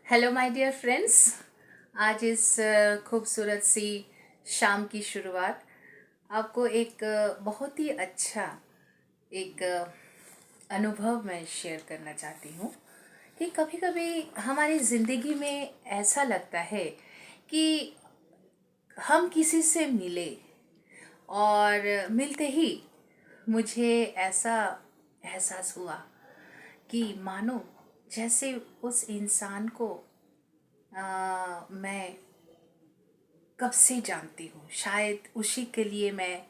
Hello my dear friends. आज इस खूबसूरत सी शाम की शुरुआत आपको एक बहुत ही अच्छा एक अनुभव मैं शेयर करना चाहती हूँ कि कभी कभी हमारी ज़िंदगी में ऐसा लगता है कि हम किसी से मिले और मिलते ही मुझे ऐसा एहसास हुआ कि मानो जैसे उस इंसान को मैं कब से जानती हूँ, शायद उसी के लिए मैं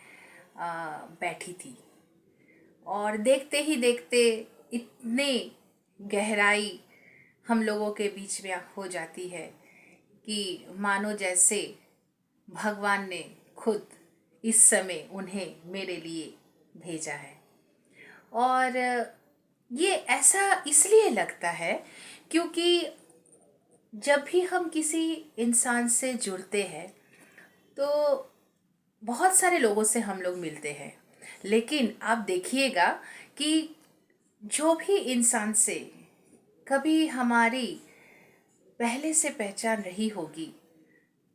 बैठी थी। और देखते ही देखते इतने गहराई हम लोगों के बीच में हो जाती है कि मानो जैसे भगवान ने खुद इस समय उन्हें मेरे लिए भेजा है। और ये ऐसा इसलिए लगता है क्योंकि जब भी हम किसी इंसान से जुड़ते हैं तो बहुत सारे लोगों से हम लोग मिलते हैं, लेकिन आप देखिएगा कि जो भी इंसान से कभी हमारी पहले से पहचान रही होगी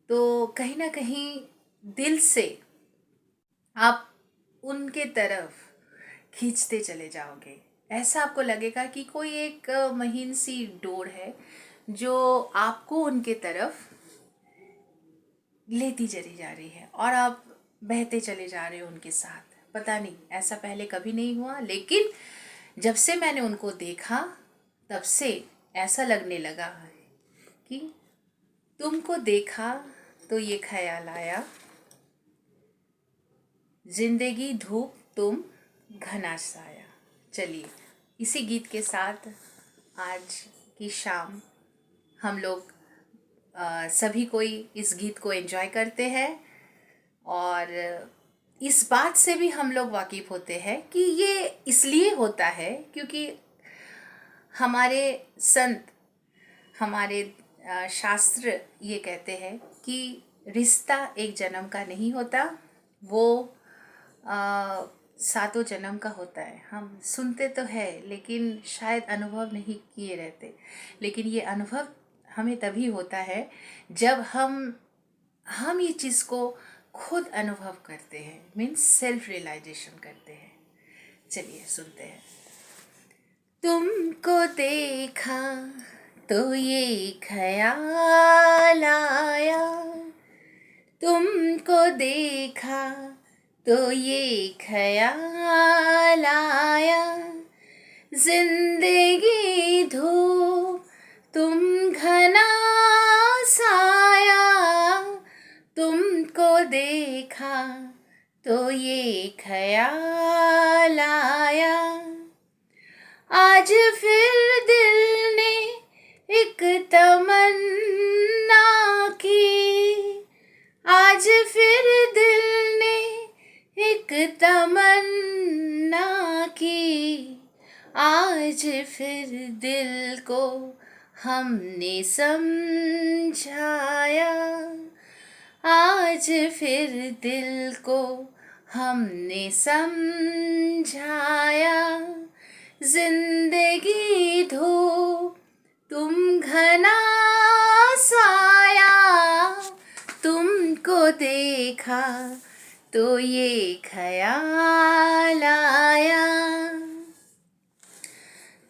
तो कहीं ना कहीं दिल से आप उनके तरफ खींचते चले जाओगे। ऐसा आपको लगेगा कि कोई एक महीन सी डोर है जो आपको उनके तरफ लेती चली जा रही है और आप बहते चले जा रहे हो उनके साथ। पता नहीं ऐसा पहले कभी नहीं हुआ, लेकिन जब से मैंने उनको देखा तब से ऐसा लगने लगा है कि तुमको देखा तो ये ख्याल आया, जिंदगी धूप तुम घना साया। चलिए इसी गीत के साथ आज की शाम हम लोग सभी कोई इस गीत को एंजॉय करते हैं और इस बात से भी हम लोग वाकिफ़ होते हैं कि ये इसलिए होता है क्योंकि हमारे संत, हमारे शास्त्र ये कहते हैं कि रिश्ता एक जन्म का नहीं होता, वो सातों जन्म का होता है। हम सुनते तो है लेकिन शायद अनुभव नहीं किए रहते, लेकिन ये अनुभव हमें तभी होता है जब हम ये चीज़ को खुद अनुभव करते हैं, मीन्स सेल्फ रियलाइजेशन करते हैं। चलिए सुनते हैं। तुमको देखा तो ये ख्याल आया, तुमको देखा तो ये ख्याल आया, जिंदगी धूप तुम घना साया, तुमको देखा तो ये ख्याल आया। आज फिर दिल ने एक तमन्ना की, आज फिर दिल ने एक तमन्ना की, आज फिर दिल को हमने समझाया, आज फिर दिल को हमने समझाया, जिंदगी धूप तुम घना साया, तुमको देखा तो ये ख्याल आया।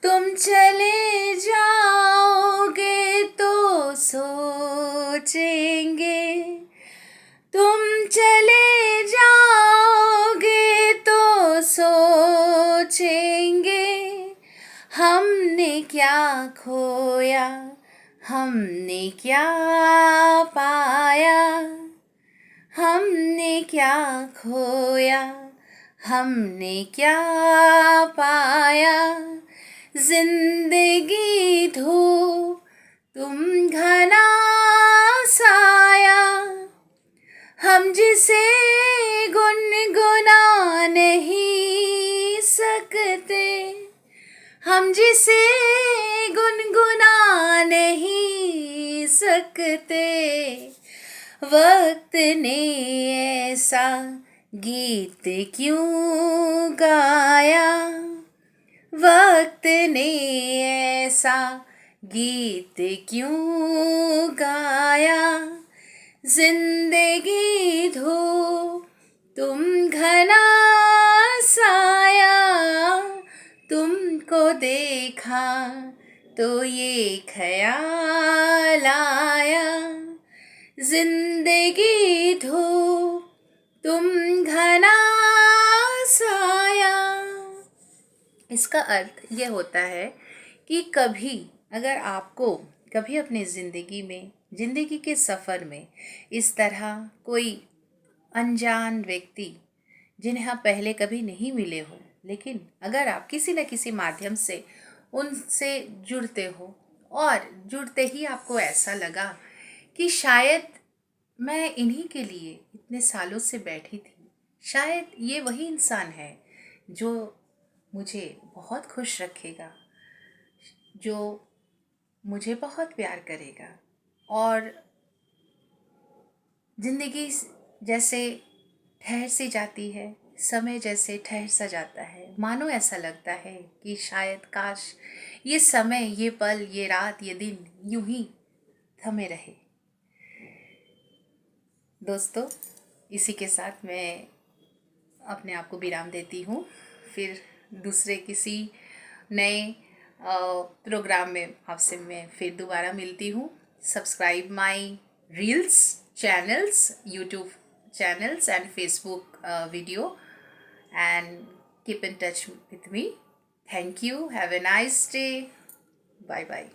तुम चले जाओगे तो सोचेंगे, तुम चले जाओगे तो सोचेंगे, हमने क्या खोया हमने क्या पाया, हमने क्या खोया हमने क्या पाया, जिंदगी धूप तुम घना साया, हम जिसे गुनगुना नहीं सकते, हम जिसे गुनगुना नहीं सकते, वक्त ने ऐसा गीत क्यों गाया, वक्त ने ऐसा गीत क्यों गाया, जिंदगी धो तुम घना साया, तुमको देखा तो ये ख्याल आया, जिंदगी धो तुम घना साया। इसका अर्थ ये होता है कि कभी अगर आपको कभी अपनी ज़िंदगी के सफ़र में इस तरह कोई अनजान व्यक्ति जिन्हें आप पहले कभी नहीं मिले हो, लेकिन अगर आप किसी न किसी माध्यम से उनसे जुड़ते हो और जुड़ते ही आपको ऐसा लगा कि शायद मैं इन्हीं के लिए इतने सालों से बैठी थी, शायद ये वही इंसान है जो मुझे बहुत खुश रखेगा, जो मुझे बहुत प्यार करेगा, और ज़िंदगी जैसे ठहर सी जाती है, समय जैसे ठहर सा जाता है, मानो ऐसा लगता है कि शायद काश ये समय, ये पल, ये रात, ये दिन यूं ही थमे रहे। दोस्तों, इसी के साथ मैं अपने आप को विराम देती हूँ। फिर दूसरे किसी नए प्रोग्राम में आपसे मैं फिर दोबारा मिलती हूँ। Subscribe my reels channels, YouTube channels and Facebook video, and keep in touch with me. Thank you. Have a nice day. Bye bye.